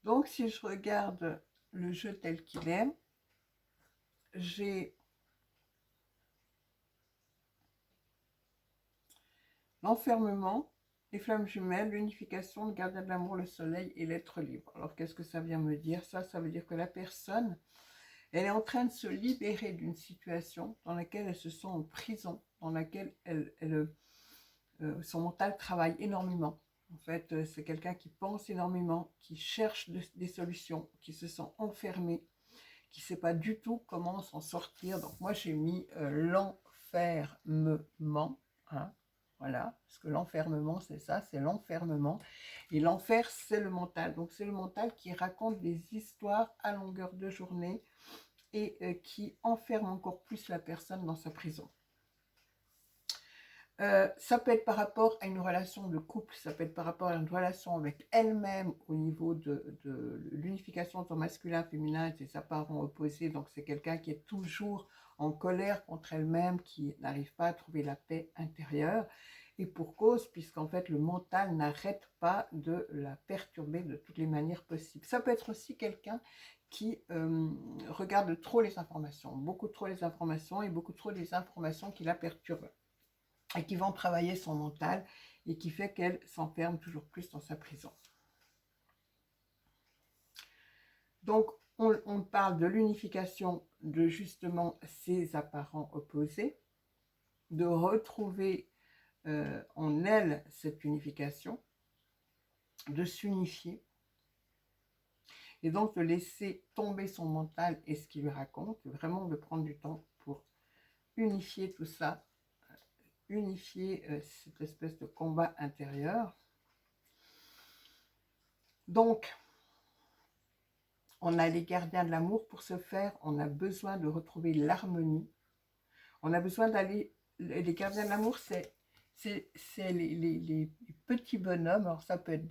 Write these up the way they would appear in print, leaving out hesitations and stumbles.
Donc, si je regarde le jeu tel qu'il est, j'ai l'enfermement, les flammes jumelles, l'unification, le gardien de l'amour, le soleil et l'être libre. Alors, qu'est-ce que ça vient me dire? Ça veut dire que la personne, elle est en train de se libérer d'une situation dans laquelle elle se sent en prison, dans laquelle son mental travaille énormément. En fait, c'est quelqu'un qui pense énormément, qui cherche des solutions, qui se sent enfermé, qui ne sait pas du tout comment s'en sortir. Donc moi, j'ai mis l'enfermement. Hein, voilà, parce que l'enfermement, c'est ça, c'est l'enfermement. Et l'enfer, c'est le mental. Donc c'est le mental qui raconte des histoires à longueur de journée et qui enferme encore plus la personne dans sa prison. Ça peut être par rapport à une relation de couple, ça peut être par rapport à une relation avec elle-même au niveau de l'unification entre masculin, féminin et ses apparents opposés. Donc c'est quelqu'un qui est toujours en colère contre elle-même, qui n'arrive pas à trouver la paix intérieure. Et pour cause, puisqu'en fait le mental n'arrête pas de la perturber de toutes les manières possibles. Ça peut être aussi quelqu'un qui regarde trop les informations, beaucoup trop les informations et beaucoup trop les informations qui la perturbent et qui vont travailler son mental et qui fait qu'elle s'enferme toujours plus dans sa prison. Donc, on parle de l'unification de justement ces apparents opposés, de retrouver en elle cette unification, de s'unifier, et donc de laisser tomber son mental et ce qu'il lui raconte, vraiment de prendre du temps pour unifier tout ça, unifier cette espèce de combat intérieur. Donc, on a les gardiens de l'amour. Pour ce faire, on a besoin de retrouver l'harmonie. On a besoin d'aller... Les gardiens de l'amour, c'est les petits bonhommes. Alors, ça peut être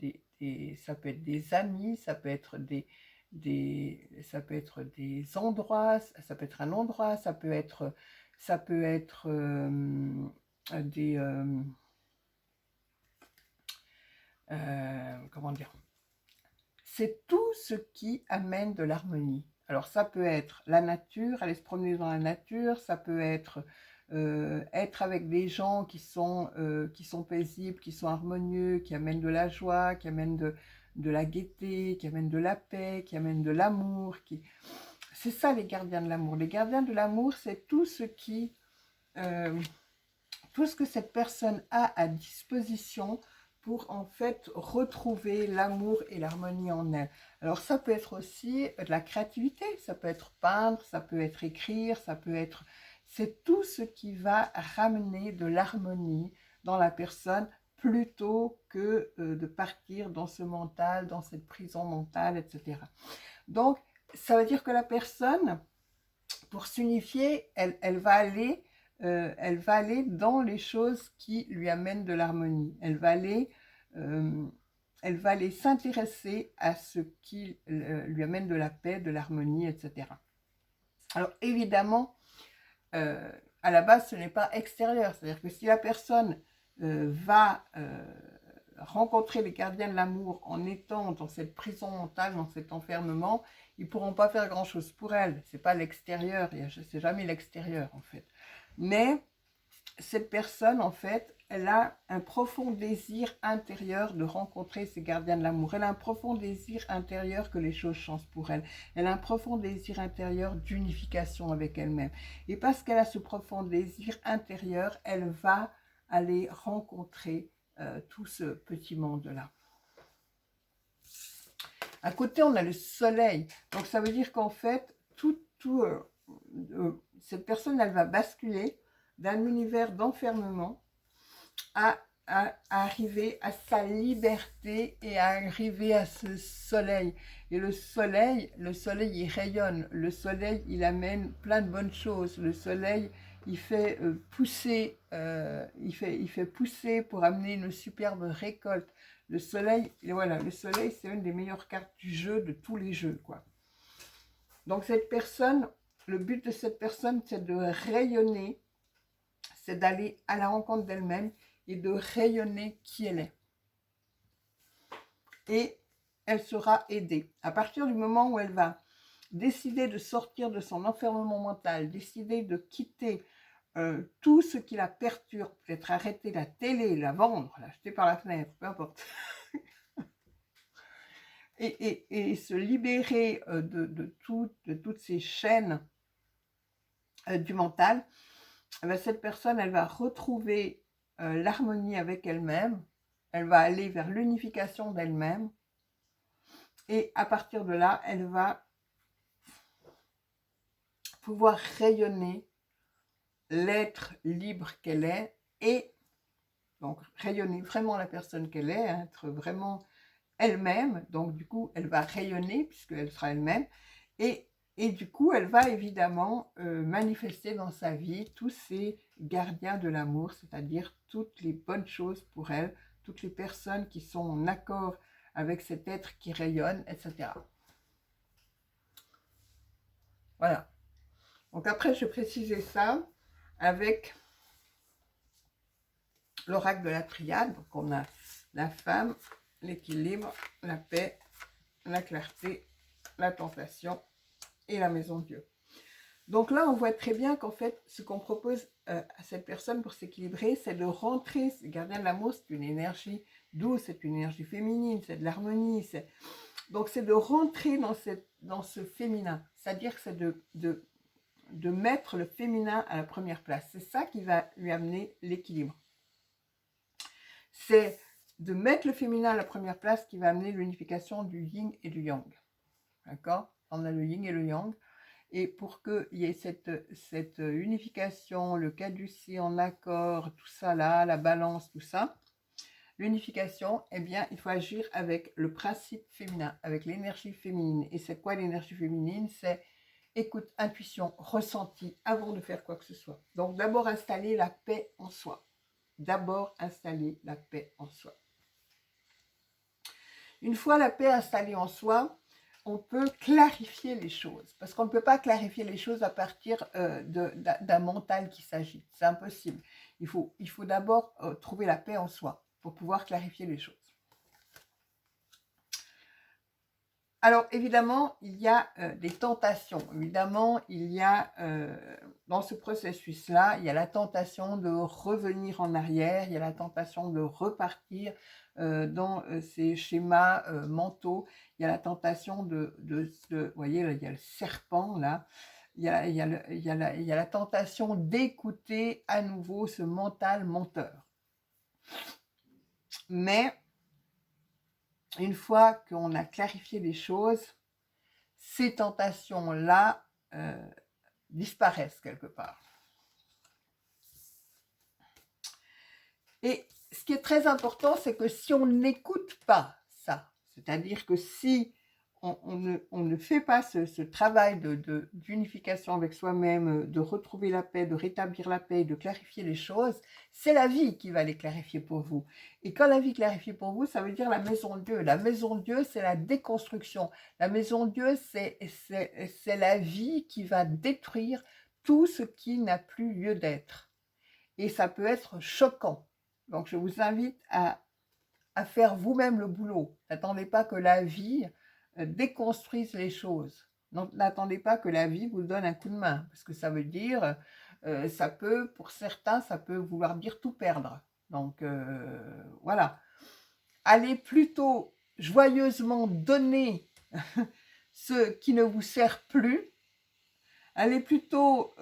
ça peut être des amis, ça peut être ça peut être des endroits, ça peut être un endroit, ça peut être des... comment dire? C'est tout ce qui amène de l'harmonie. Alors ça peut être la nature, aller se promener dans la nature, ça peut être être avec des gens qui sont paisibles, qui sont harmonieux, qui amènent de la joie, qui amènent de la gaieté, qui amènent de la paix, qui amènent de l'amour. C'est ça les gardiens de l'amour. Les gardiens de l'amour, c'est tout ce que cette personne a à disposition pour en fait retrouver l'amour et l'harmonie en elle. Alors ça peut être aussi de la créativité, ça peut être peindre, ça peut être écrire, ça peut être... C'est tout ce qui va ramener de l'harmonie dans la personne plutôt que de partir dans ce mental, dans cette prison mentale, etc. Donc ça veut dire que la personne, pour s'unifier, elle va aller dans les choses qui lui amènent de l'harmonie. Elle va aller s'intéresser à ce qui lui amène de la paix, de l'harmonie, etc. Alors évidemment, à la base, ce n'est pas extérieur. C'est-à-dire que si la personne va rencontrer les gardiens de l'amour en étant dans cette prison mentale, dans cet enfermement, ils ne pourront pas faire grand-chose pour elle. Ce n'est pas l'extérieur, c'est jamais l'extérieur en fait. Mais cette personne, en fait, elle a un profond désir intérieur de rencontrer ses gardiens de l'amour. Elle a un profond désir intérieur que les choses changent pour elle. Elle a un profond désir intérieur d'unification avec elle-même. Et parce qu'elle a ce profond désir intérieur, elle va aller rencontrer tout ce petit monde-là. À côté, on a le soleil. Donc, ça veut dire qu'en fait, cette personne, elle va basculer d'un univers d'enfermement à arriver à sa liberté et à arriver à ce soleil. Et le soleil, il rayonne. Le soleil, il amène plein de bonnes choses. Le soleil, il fait pousser, il fait pousser pour amener une superbe récolte. Le soleil, et voilà, le soleil, c'est une des meilleures cartes du jeu, de tous les jeux, quoi. Donc cette personne, le but de cette personne, c'est de rayonner, c'est d'aller à la rencontre d'elle-même et de rayonner qui elle est. Et elle sera aidée. À partir du moment où elle va décider de sortir de son enfermement mental, décider de quitter tout ce qui la perturbe, peut-être arrêter la télé, la vendre, la jeter par la fenêtre, peu importe, et se libérer de toutes ces chaînes du mental, cette personne, elle va retrouver l'harmonie avec elle-même, elle va aller vers l'unification d'elle-même, et à partir de là, elle va pouvoir rayonner l'être libre qu'elle est, et donc rayonner vraiment la personne qu'elle est, hein, être vraiment elle-même. Donc du coup, elle va rayonner puisqu'elle sera elle-même, et du coup, elle va évidemment manifester dans sa vie tous ces gardiens de l'amour, c'est-à-dire toutes les bonnes choses pour elle, toutes les personnes qui sont en accord avec cet être qui rayonne, etc. Voilà. Donc après, je précisais ça avec l'oracle de la triade. Donc on a la femme, l'équilibre, la paix, la clarté, la tentation et la maison de Dieu. Donc là, on voit très bien qu'en fait, ce qu'on propose à cette personne pour s'équilibrer, c'est de rentrer, ce gardien de l'amour, c'est une énergie douce, c'est une énergie féminine, c'est de l'harmonie. Donc c'est de rentrer dans ce féminin, c'est-à-dire que c'est de mettre le féminin à la première place. C'est ça qui va lui amener l'équilibre. C'est de mettre le féminin à la première place qui va amener l'unification du yin et du yang. D'accord? On a le yin et le yang. Et pour qu'il y ait cette unification, le caducée en accord, tout ça là, la balance, tout ça, l'unification, eh bien, il faut agir avec le principe féminin, avec l'énergie féminine. Et c'est quoi l'énergie féminine? C'est écoute, intuition, ressenti, avant de faire quoi que ce soit. Donc d'abord installer la paix en soi. D'abord installer la paix en soi. Une fois la paix installée en soi, on peut clarifier les choses. Parce qu'on ne peut pas clarifier les choses à partir d'un mental qui s'agite. C'est impossible. Il faut d'abord trouver la paix en soi pour pouvoir clarifier les choses. Alors, évidemment, il y a des tentations. Évidemment, il y a, dans ce processus-là, il y a la tentation de revenir en arrière, il y a la tentation de repartir dans ces schémas mentaux, il y a la tentation vous voyez, là, il y a le serpent, là, il y a la tentation d'écouter à nouveau ce mental menteur. Mais une fois qu'on a clarifié les choses, ces tentations-là disparaissent quelque part. Et ce qui est très important, c'est que si on n'écoute pas ça, c'est-à-dire que si on ne fait pas ce travail d'unification avec soi-même, de retrouver la paix, de rétablir la paix, de clarifier les choses, c'est la vie qui va les clarifier pour vous. Et quand la vie clarifie pour vous, ça veut dire la maison de Dieu. La maison de Dieu, c'est la déconstruction. La maison de Dieu, c'est la vie qui va détruire tout ce qui n'a plus lieu d'être. Et ça peut être choquant. Donc je vous invite à faire vous-même le boulot. N'attendez pas que la vie déconstruise les choses. N'attendez pas que la vie vous donne un coup de main, parce que ça veut dire, ça peut, pour certains, ça peut vouloir dire tout perdre. Donc voilà. Allez plutôt joyeusement donner ce qui ne vous sert plus. Allez plutôt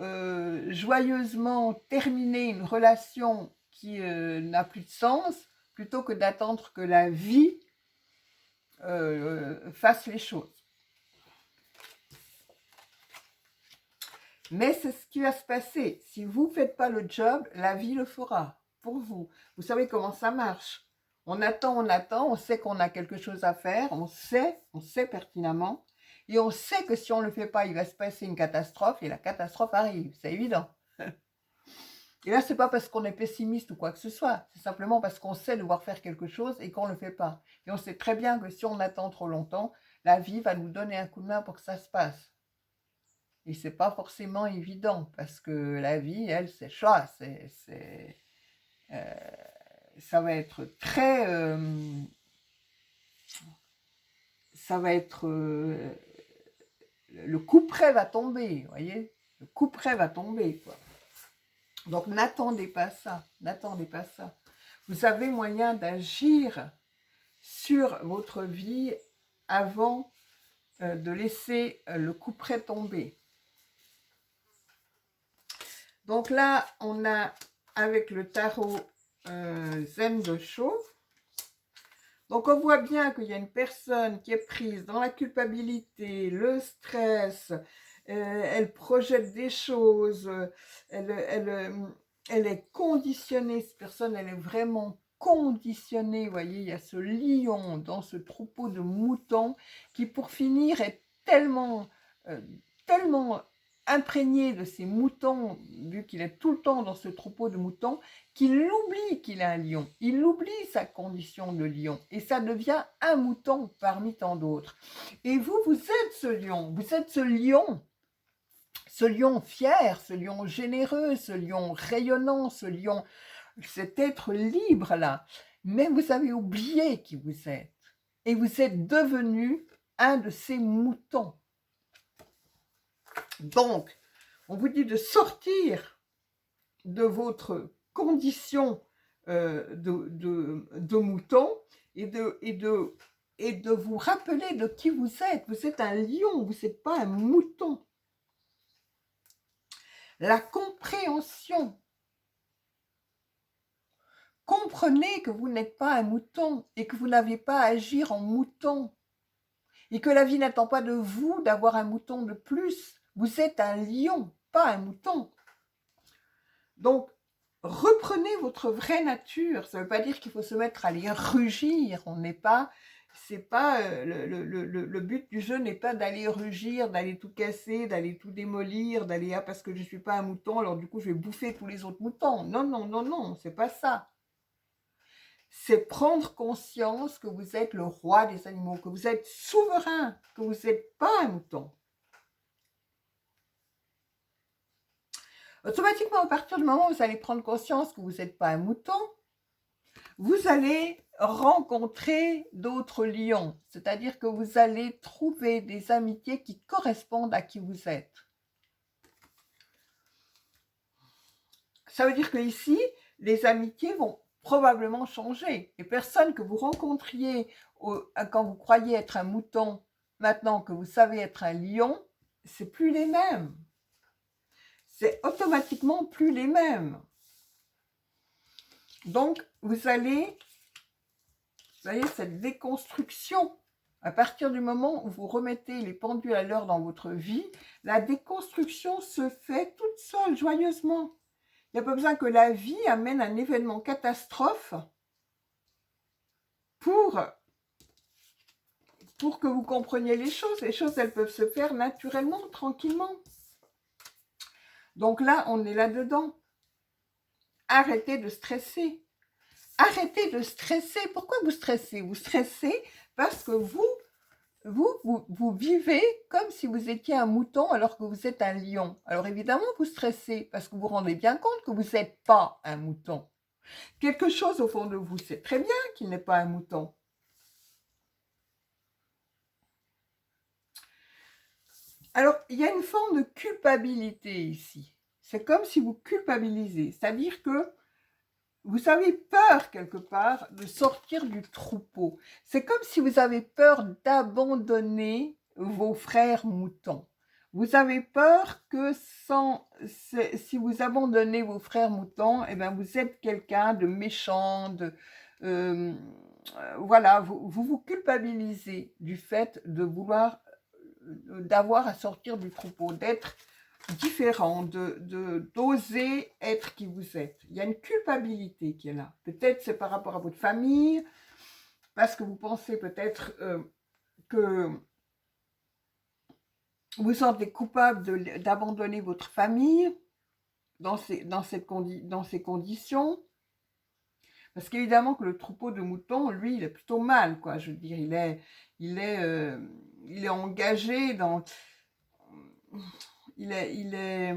joyeusement terminer une relation qui n'a plus de sens, plutôt que d'attendre que la vie fasse les choses. Mais c'est ce qui va se passer. Si vous ne faites pas le job, la vie le fera pour vous. Vous savez comment ça marche. On attend, on sait qu'on a quelque chose à faire, on sait pertinemment, et on sait que si on ne le fait pas, il va se passer une catastrophe, et la catastrophe arrive, c'est évident. Et là, ce n'est pas parce qu'on est pessimiste ou quoi que ce soit, c'est simplement parce qu'on sait devoir faire quelque chose et qu'on ne le fait pas. Et on sait très bien que si on attend trop longtemps, la vie va nous donner un coup de main pour que ça se passe. Et ce n'est pas forcément évident, parce que la vie, elle, c'est ça, ça va être très ça va être... le couperet va tomber, vous voyez? Le couperet va tomber, quoi. Donc, n'attendez pas ça. N'attendez pas ça. Vous avez moyen d'agir sur votre vie avant de laisser le couperet tomber. Donc là, on a, avec le tarot Zen de Sho, donc on voit bien qu'il y a une personne qui est prise dans la culpabilité, le stress, elle projette des choses, elle est conditionnée, cette personne, elle est vraiment conditionnée, vous voyez, il y a ce lion dans ce troupeau de moutons qui pour finir est tellement, tellement imprégné de ces moutons, vu qu'il est tout le temps dans ce troupeau de moutons, qu'il oublie qu'il est un lion, il oublie sa condition de lion, et ça devient un mouton parmi tant d'autres. Et vous, vous êtes ce lion, vous êtes ce lion fier, ce lion généreux, ce lion rayonnant, cet être libre-là. Mais vous avez oublié qui vous êtes, et vous êtes devenu un de ces moutons. Donc, on vous dit de sortir de votre condition de mouton et de vous rappeler de qui vous êtes. Vous êtes un lion, vous n'êtes pas un mouton. La compréhension. Comprenez que vous n'êtes pas un mouton et que vous n'avez pas à agir en mouton. Et que la vie n'attend pas de vous d'avoir un mouton de plus. Vous êtes un lion, pas un mouton. Donc, reprenez votre vraie nature. Ça ne veut pas dire qu'il faut se mettre à aller rugir. On n'est pas, c'est pas le but du jeu n'est pas d'aller rugir, d'aller tout casser, d'aller tout démolir, d'aller parce que je suis pas un mouton, alors du coup je vais bouffer tous les autres moutons. Non, non, non, non, c'est pas ça. C'est prendre conscience que vous êtes le roi des animaux, que vous êtes souverain, que vous n'êtes pas un mouton. Automatiquement, à partir du moment où vous allez prendre conscience que vous n'êtes pas un mouton, vous allez rencontrer d'autres lions. C'est-à-dire que vous allez trouver des amitiés qui correspondent à qui vous êtes. Ça veut dire que ici, les amitiés vont probablement changer. Les personnes que vous rencontriez quand vous croyez être un mouton, maintenant que vous savez être un lion, c'est plus les mêmes. C'est automatiquement plus les mêmes. Donc, vous voyez, cette déconstruction, à partir du moment où vous remettez les pendules à l'heure dans votre vie, la déconstruction se fait toute seule, joyeusement. Il n'y a pas besoin que la vie amène un événement catastrophe pour que vous compreniez les choses. Les choses, elles peuvent se faire naturellement, tranquillement. Donc là, on est là-dedans. Arrêtez de stresser. Arrêtez de stresser. Pourquoi vous stressez? Vous stressez parce que vous vivez comme si vous étiez un mouton alors que vous êtes un lion. Alors évidemment, vous stressez parce que vous vous rendez bien compte que vous n'êtes pas un mouton. Quelque chose au fond de vous sait très bien qu'il n'est pas un mouton. Alors, il y a une forme de culpabilité ici. C'est comme si vous culpabilisez. C'est-à-dire que vous avez peur, quelque part, de sortir du troupeau. C'est comme si vous avez peur d'abandonner vos frères moutons. Vous avez peur que si vous abandonnez vos frères moutons, eh bien vous êtes quelqu'un de méchant, voilà, vous culpabilisez du fait de vouloir, d'avoir à sortir du troupeau, d'être différent, d'oser être qui vous êtes. Il y a une culpabilité qui est là. Peut-être c'est par rapport à votre famille, parce que vous pensez peut-être que vous vous sentez coupable d'abandonner votre famille dans ces conditions. Parce qu'évidemment que le troupeau de moutons, lui, il est plutôt mal, quoi. Je veux dire, il est engagé dans... Il est...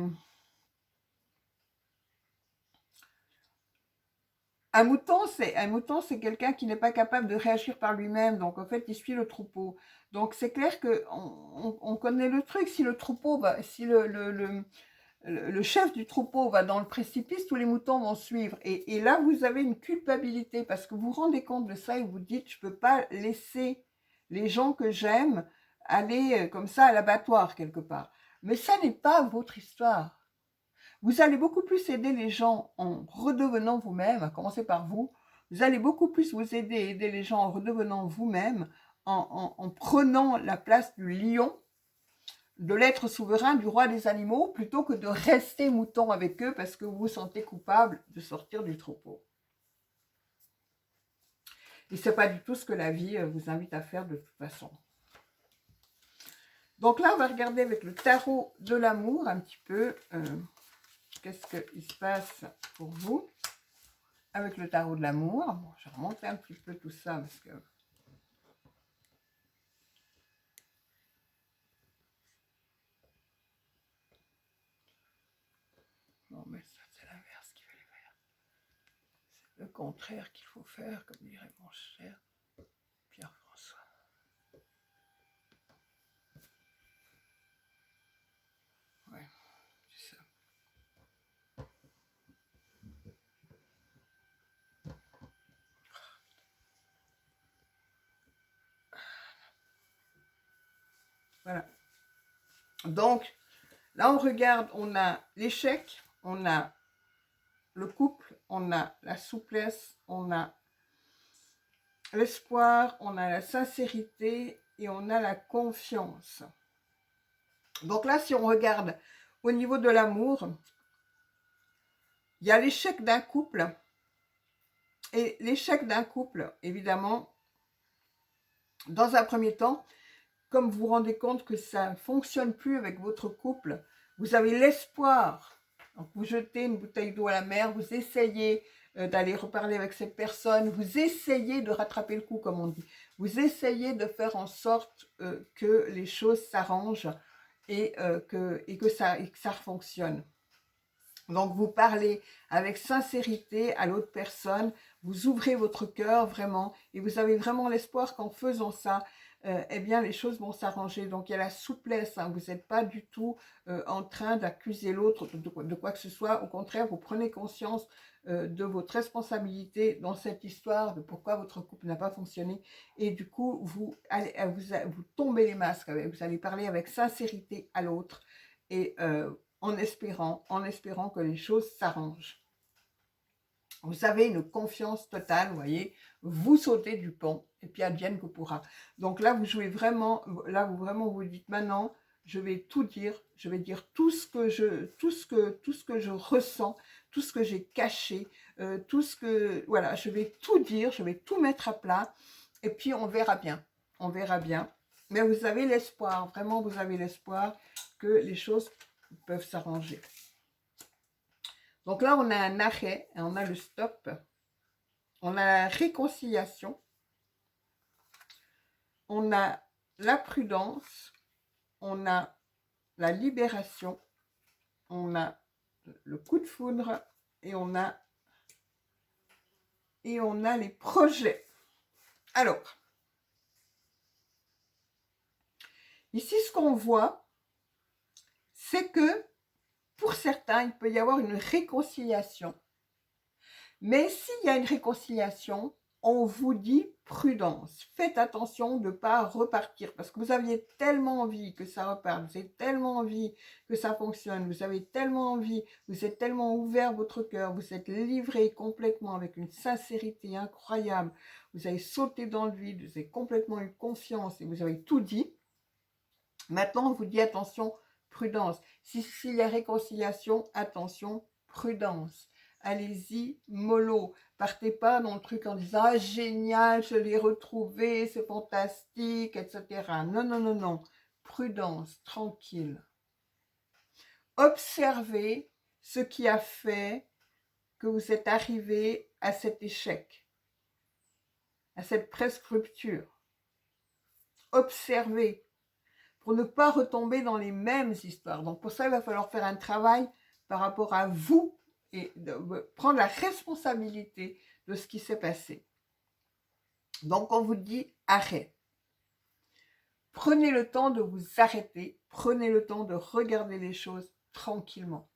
Un mouton, c'est quelqu'un qui n'est pas capable de réagir par lui-même. Donc, en fait, il suit le troupeau. Donc c'est clair que on connaît le truc. Si le troupeau va, si le chef du troupeau va dans le précipice, tous les moutons vont suivre. Et là, vous avez une culpabilité parce que vous vous rendez compte de ça et vous dites, je ne peux pas laisser les gens que j'aime aller comme ça à l'abattoir quelque part. Mais ça n'est pas votre histoire. Vous allez beaucoup plus aider les gens en redevenant vous-même, à commencer par vous. Vous allez beaucoup plus vous aider les gens en redevenant vous-même, en prenant la place du lion, de l'être souverain, du roi des animaux, plutôt que de rester mouton avec eux parce que vous vous sentez coupable de sortir du troupeau. Et ce n'est pas du tout ce que la vie vous invite à faire de toute façon. Donc là, on va regarder avec le tarot de l'amour un petit peu qu'est-ce qu'il se passe pour vous avec le tarot de l'amour. Bon, je vais remonter un petit peu tout ça parce que... Non, mais ça, c'est l'inverse qu'il fallait faire. C'est le contraire qu'il faut faire, comme dirait mon cher Pierre-François. Ouais, c'est ça. Voilà. Donc, là, on regarde, on a l'échec, on a le couple, on a la souplesse, on a l'espoir, on a la sincérité et on a la confiance. Donc là, si on regarde au niveau de l'amour, il y a l'échec d'un couple. Et l'échec d'un couple, évidemment, dans un premier temps, comme vous vous rendez compte que ça ne fonctionne plus avec votre couple, vous avez l'espoir. Donc vous jetez une bouteille d'eau à la mer, vous essayez d'aller reparler avec cette personne, vous essayez de rattraper le coup, comme on dit. Vous essayez de faire en sorte que les choses s'arrangent et que ça fonctionne. Donc vous parlez avec sincérité à l'autre personne, vous ouvrez votre cœur vraiment et vous avez vraiment l'espoir qu'en faisant ça, eh bien les choses vont s'arranger. Donc il y a la souplesse, hein, vous n'êtes pas du tout en train d'accuser l'autre de quoi que ce soit. Au contraire, vous prenez conscience de votre responsabilité dans cette histoire, de pourquoi votre couple n'a pas fonctionné. Et du coup, vous tombez les masques, vous allez parler avec sincérité à l'autre et en espérant que les choses s'arrangent. Vous avez une confiance totale, vous voyez, vous sautez du pont et puis advienne que pourra. Donc là, vous jouez vraiment, là, vous dites maintenant, je vais tout dire, je vais dire tout ce que je ressens, tout ce que j'ai caché, voilà, je vais tout dire, je vais tout mettre à plat et puis on verra bien, Mais vous avez l'espoir, vraiment, vous avez l'espoir que les choses peuvent s'arranger. Donc là, on a un arrêt, on a le stop, on a la réconciliation, on a la prudence, on a la libération, on a le coup de foudre et on a les projets. Alors, ici, ce qu'on voit, c'est que pour certains, il peut y avoir une réconciliation. Mais s'il y a une réconciliation, on vous dit prudence. Faites attention de ne pas repartir parce que vous aviez tellement envie que ça reparte, vous avez tellement envie que ça fonctionne, vous avez tellement envie, vous êtes tellement ouvert votre cœur, vous êtes livré complètement avec une sincérité incroyable, vous avez sauté dans le vide, vous avez complètement eu confiance et vous avez tout dit. Maintenant, on vous dit attention, prudence. S'il y a réconciliation, attention, prudence. Allez-y, mollo. Partez pas dans le truc en disant « Ah, génial, je l'ai retrouvé, c'est fantastique, etc. » Non, non, non, non. Prudence, tranquille. Observez ce qui a fait que vous êtes arrivé à cet échec, à cette presque rupture. Observez pour ne pas retomber dans les mêmes histoires. Donc pour ça, il va falloir faire un travail par rapport à vous et prendre la responsabilité de ce qui s'est passé. Donc on vous dit arrête. Prenez le temps de vous arrêter, prenez le temps de regarder les choses tranquillement.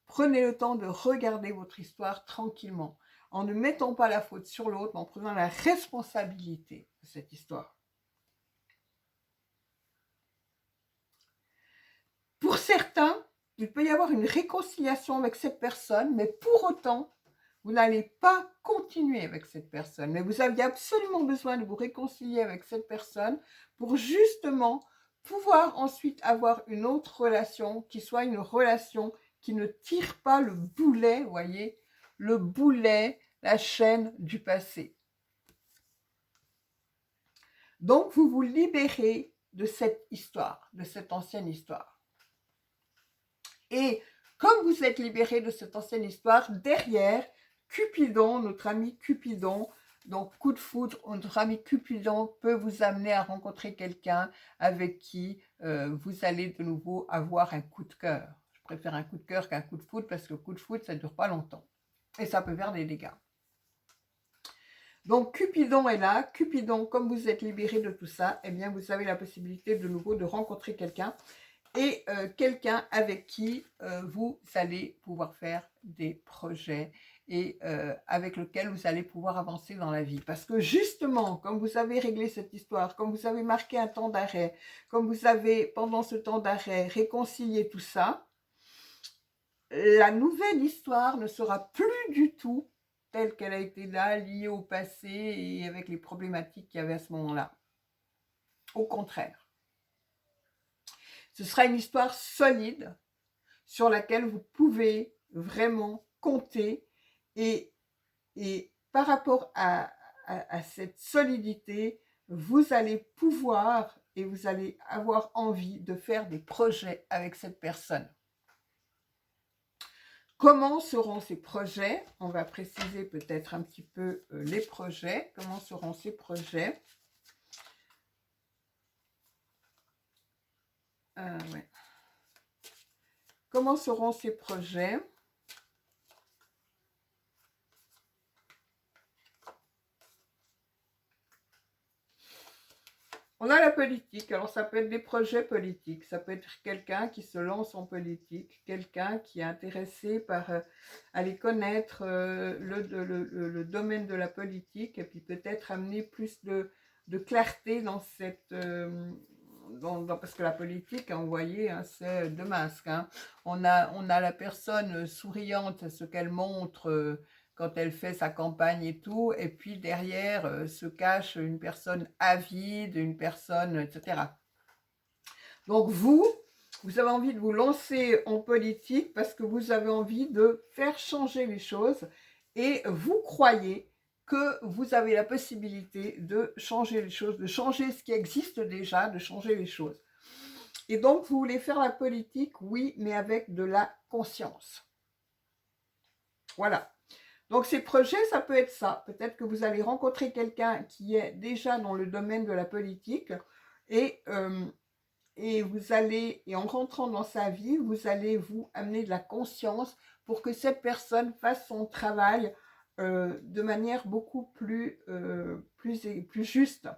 Prenez le temps de regarder votre histoire tranquillement, en ne mettant pas la faute sur l'autre, mais en prenant la responsabilité de cette histoire. Pour certains, il peut y avoir une réconciliation avec cette personne, mais pour autant, vous n'allez pas continuer avec cette personne. Mais vous aviez absolument besoin de vous réconcilier avec cette personne pour justement pouvoir ensuite avoir une autre relation qui soit une relation qui ne tire pas le boulet, vous voyez, le boulet, la chaîne du passé. Donc, vous vous libérez de cette histoire, de cette ancienne histoire. Et comme vous êtes libéré de cette ancienne histoire, derrière, Cupidon, notre ami Cupidon, donc coup de foudre, notre ami Cupidon peut vous amener à rencontrer quelqu'un avec qui vous allez de nouveau avoir un coup de cœur. Je préfère un coup de cœur qu'un coup de foudre parce que le coup de foudre, ça ne dure pas longtemps. Et ça peut faire des dégâts. Donc Cupidon est là. Cupidon, comme vous êtes libéré de tout ça, eh bien vous avez la possibilité de nouveau de rencontrer quelqu'un. Et quelqu'un avec qui vous allez pouvoir faire des projets et avec lequel vous allez pouvoir avancer dans la vie. Parce que justement, comme vous avez réglé cette histoire, comme vous avez marqué un temps d'arrêt, comme vous avez, pendant ce temps d'arrêt, réconcilié tout ça, la nouvelle histoire ne sera plus du tout telle qu'elle a été là, liée au passé et avec les problématiques qu'il y avait à ce moment-là. Au contraire. Ce sera une histoire solide sur laquelle vous pouvez vraiment compter et par rapport à cette solidité, vous allez pouvoir et vous allez avoir envie de faire des projets avec cette personne. Comment seront ces projets? On va préciser peut-être un petit peu les projets. Comment seront ces projets? Ouais. Comment seront ces projets? On a la politique, alors ça peut être des projets politiques, ça peut être quelqu'un qui se lance en politique, quelqu'un qui est intéressé par aller connaître le domaine de la politique et puis peut-être amener plus de clarté dans cette... parce que la politique, hein, vous voyez, hein, c'est deux masques. Hein. On a la personne souriante, ce qu'elle montre... quand elle fait sa campagne et tout, et puis derrière se cache une personne avide, une personne, etc. Donc vous avez envie de vous lancer en politique parce que vous avez envie de faire changer les choses et vous croyez que vous avez la possibilité de changer les choses, de changer ce qui existe déjà, de changer les choses. Et donc vous voulez faire la politique, oui, mais avec de la conscience. Voilà. Donc ces projets, ça peut être ça. Peut-être que vous allez rencontrer quelqu'un qui est déjà dans le domaine de la politique et vous allez, et en rentrant dans sa vie, vous allez vous amener de la conscience pour que cette personne fasse son travail de manière beaucoup plus juste.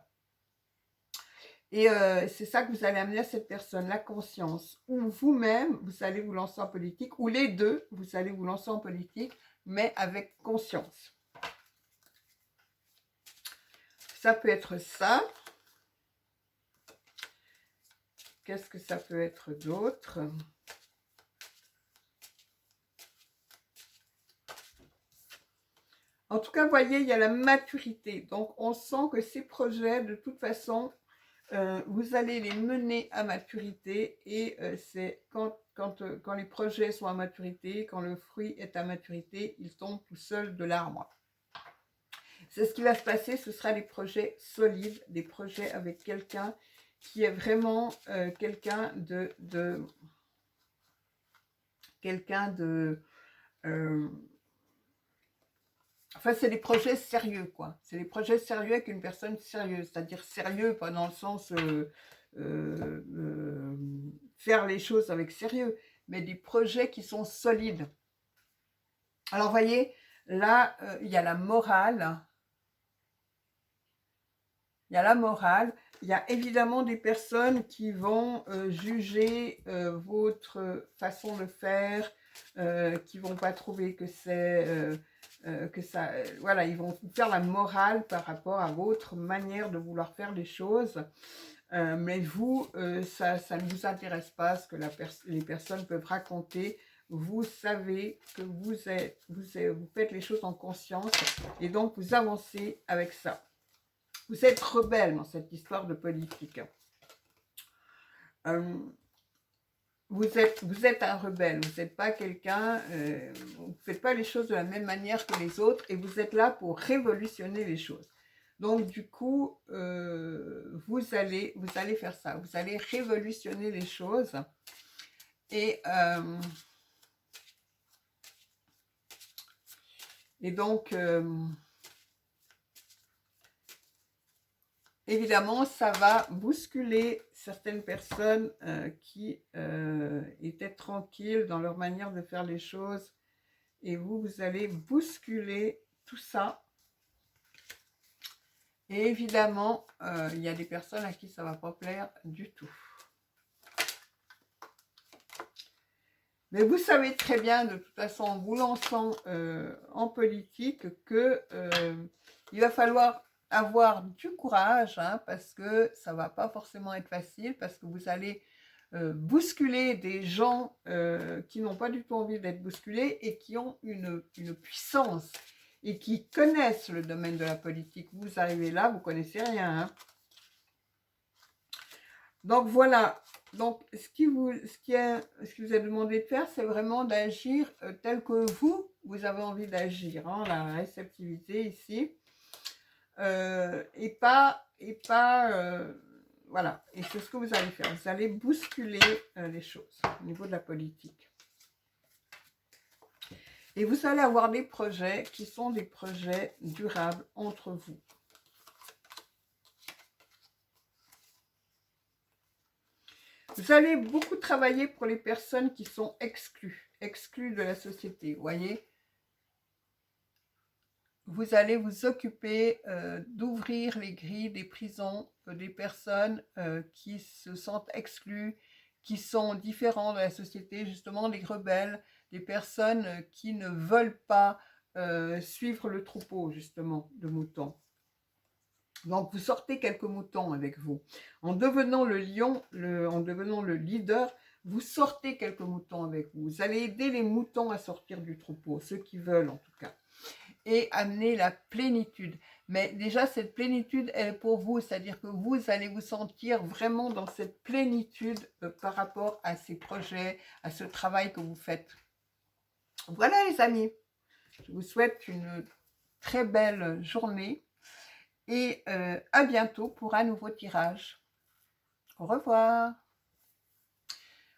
Et c'est ça que vous allez amener à cette personne, la conscience. Ou vous-même, vous allez vous lancer en politique, ou les deux, vous allez vous lancer en politique, mais avec conscience. Ça peut être ça. Qu'est-ce que ça peut être d'autre? En tout cas, vous voyez, il y a la maturité. Donc, on sent que ces projets, de toute façon, vous allez les mener à maturité. Et c'est quand les projets sont à maturité, quand le fruit est à maturité, il tombe tout seul de l'arbre. C'est ce qui va se passer, ce sera des projets solides, des projets avec quelqu'un qui est vraiment quelqu'un de enfin, c'est des projets sérieux, quoi. C'est des projets sérieux avec une personne sérieuse. C'est-à-dire sérieux, pas dans le sens faire les choses avec sérieux, mais des projets qui sont solides. Alors, vous voyez, là, il y a la morale. Il y a la morale. il y a évidemment des personnes qui vont juger votre façon de faire, qui vont pas trouver que c'est que ça, voilà, ils vont vous faire la morale par rapport à votre manière de vouloir faire les choses. Mais vous, ça ne vous intéresse pas ce que les personnes peuvent raconter. Vous savez que vous faites les choses en conscience et donc vous avancez avec ça. Vous êtes rebelle dans cette histoire de politique. Vous êtes un rebelle, vous n'êtes pas quelqu'un, vous ne faites pas les choses de la même manière que les autres et vous êtes là pour révolutionner les choses. Donc du coup, vous allez faire ça, vous allez révolutionner les choses et donc évidemment, ça va bousculer certaines personnes qui étaient tranquilles dans leur manière de faire les choses. Et vous allez bousculer tout ça. Et évidemment, il y a des personnes à qui ça ne va pas plaire du tout. Mais vous savez très bien, de toute façon, en vous lançant en politique, que il va falloir avoir du courage, hein, parce que ça ne va pas forcément être facile, parce que vous allez bousculer des gens qui n'ont pas du tout envie d'être bousculés et qui ont une puissance et qui connaissent le domaine de la politique. Vous arrivez là, vous ne connaissez rien. Hein. Donc voilà. Donc ce qui vous est demandé de faire, c'est vraiment d'agir tel que vous avez envie d'agir. Hein, la réceptivité ici. Et pas voilà, et c'est ce que vous allez faire. Vous allez bousculer les choses au niveau de la politique. Et vous allez avoir des projets qui sont des projets durables entre vous. Vous allez beaucoup travailler pour les personnes qui sont exclues de la société, vous voyez. Vous allez vous occuper d'ouvrir les grilles des prisons des personnes qui se sentent exclues, qui sont différents de la société, justement des rebelles, des personnes qui ne veulent pas suivre le troupeau, justement, de moutons. Donc, vous sortez quelques moutons avec vous. En devenant le lion, en devenant le leader, vous sortez quelques moutons avec vous. Vous allez aider les moutons à sortir du troupeau, ceux qui veulent en tout cas. Et amener la plénitude. Mais déjà, cette plénitude, elle est pour vous, c'est-à-dire que vous allez vous sentir vraiment dans cette plénitude par rapport à ces projets, à ce travail que vous faites. Voilà les amis, je vous souhaite une très belle journée et à bientôt pour un nouveau tirage. Au revoir.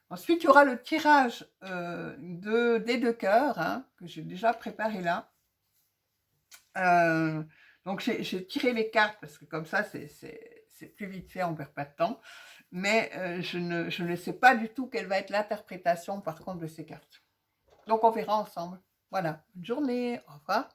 Ensuite, il y aura le tirage des deux cœurs, hein, que j'ai déjà préparé là. Donc j'ai tiré les cartes parce que comme ça c'est plus vite fait, on perd pas de temps, mais je ne sais pas du tout quelle va être l'interprétation par contre de ces cartes. Donc on verra ensemble. Voilà, bonne journée, au revoir.